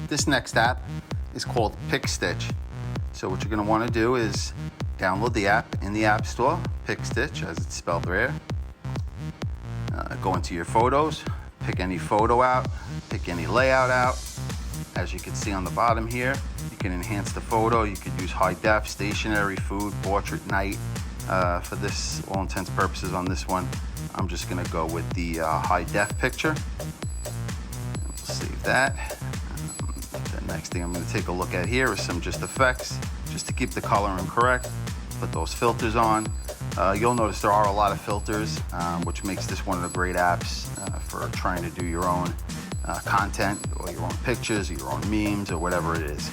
This next app is called Pic Stitch. So what you're going to want to do is download the app in the App Store, Pic Stitch, as it's spelled there. Go into your photos, pick any photo out, pick any layout out. As you can see on the bottom here, you can enhance the photo. You could use high def, stationary, food, portrait, night. For this, all intents and purposes on this one, I'm just going to go with the high def picture. We'll save that. The next thing I'm going to take a look at here is some just effects, just to keep the coloring correct. Put those filters on. You'll notice there are a lot of filters, which makes this one of the great apps for trying to do your own content, or your own pictures, or your own memes, or whatever it is.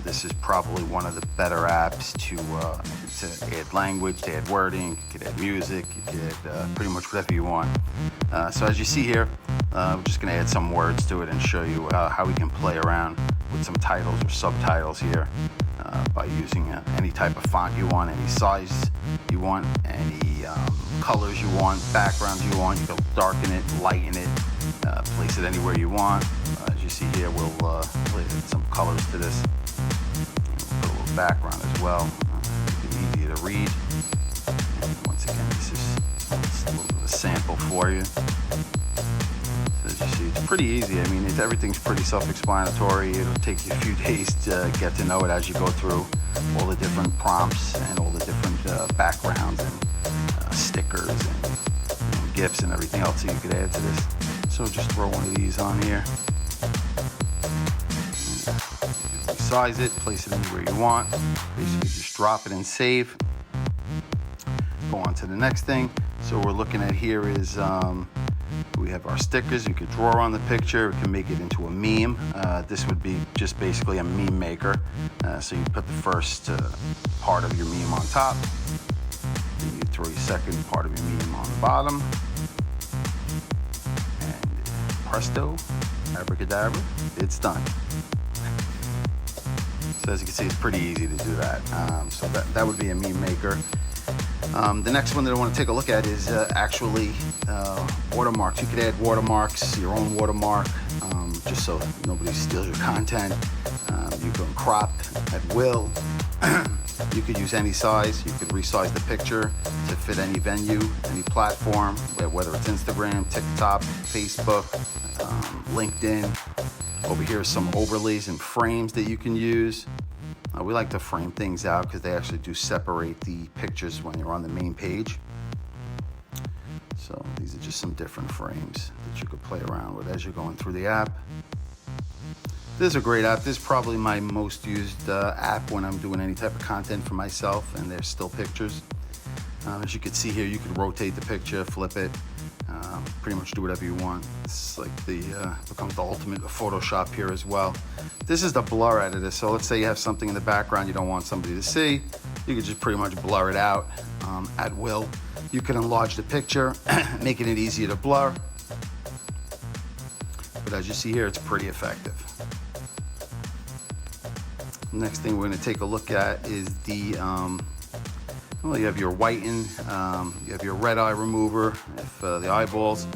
This is probably one of the better apps to add language, to add wording. You could add music, you could add pretty much whatever you want. So as you see here, we're just going to add some words to it and show you how we can play around with some titles or subtitles here by using any type of font you want, any size you want, any colors you want, backgrounds you want. You can darken it, lighten it, place it anywhere you want. As you see here, we'll place some colors to this. Put a little background as well. Make it easier to read. And once again, this is a little bit of a sample for you. So as you see, it's pretty easy. I mean, everything's pretty self-explanatory. It'll take you a few days to get to know it as you go through all the different prompts and all the different backgrounds and stickers and GIFs and everything else that you could add to this. So just throw one of these on here. Resize it, place it anywhere you want. Basically just drop it and save. Go on to the next thing. So we're looking at here is we have our stickers. You could draw on the picture. We can make it into a meme. This would be just basically a meme maker. So you put the first part of your meme on top. Then you throw your second part of your meme on the bottom. And presto, abracadabra, it's done. So as you can see, it's pretty easy to do that. So that would be a meme maker. The next one that I want to take a look at is actually watermarks. You could add watermarks, your own watermark, just so nobody steals your content. You can crop at will. You could use any size. You could resize the picture to fit any venue, any platform, whether it's Instagram, TikTok, Facebook, LinkedIn. Over here are some overlays and frames that you can use. We like to frame things out because they actually do separate the pictures when you're on the main page. So these are just some different frames that you could play around with as you're going through the app. This is a great app. This is probably my most used app when I'm doing any type of content for myself, and there's still pictures. As you can see here, you can rotate the picture, flip it, pretty much do whatever you want. It's like becomes the ultimate Photoshop here as well. This is the blur editor. So let's say you have something in the background you don't want somebody to see. You can just pretty much blur it out at will. You can enlarge the picture, making it easier to blur. But as you see here, it's pretty effective. Next thing we're going to take a look at is the well, you have your whiten, you have your red eye remover, if the eyeballs.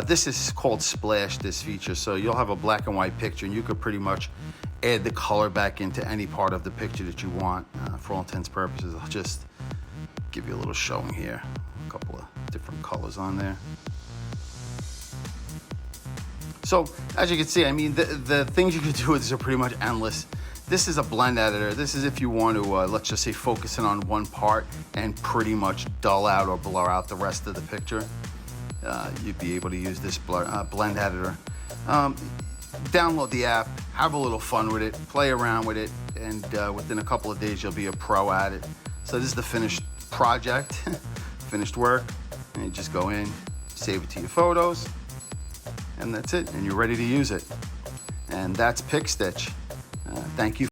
This is called Splash, this feature. So you'll have a black and white picture, and you could pretty much add the color back into any part of the picture that you want. For all intents and purposes, I'll just give you a little showing here. A couple of different colors on there. So as you can see, I mean, the things you can do with this are pretty much endless. This is a blend editor. This is if you want to, let's just say, focus in on one part and pretty much dull out or blur out the rest of the picture. You'd be able to use this blend editor. Download the app, have a little fun with it, play around with it, and within a couple of days, you'll be a pro at it. So this is the finished project, finished work, and you just go in, save it to your photos, and that's it, and you're ready to use it. And that's Pic Stitch. Thank you.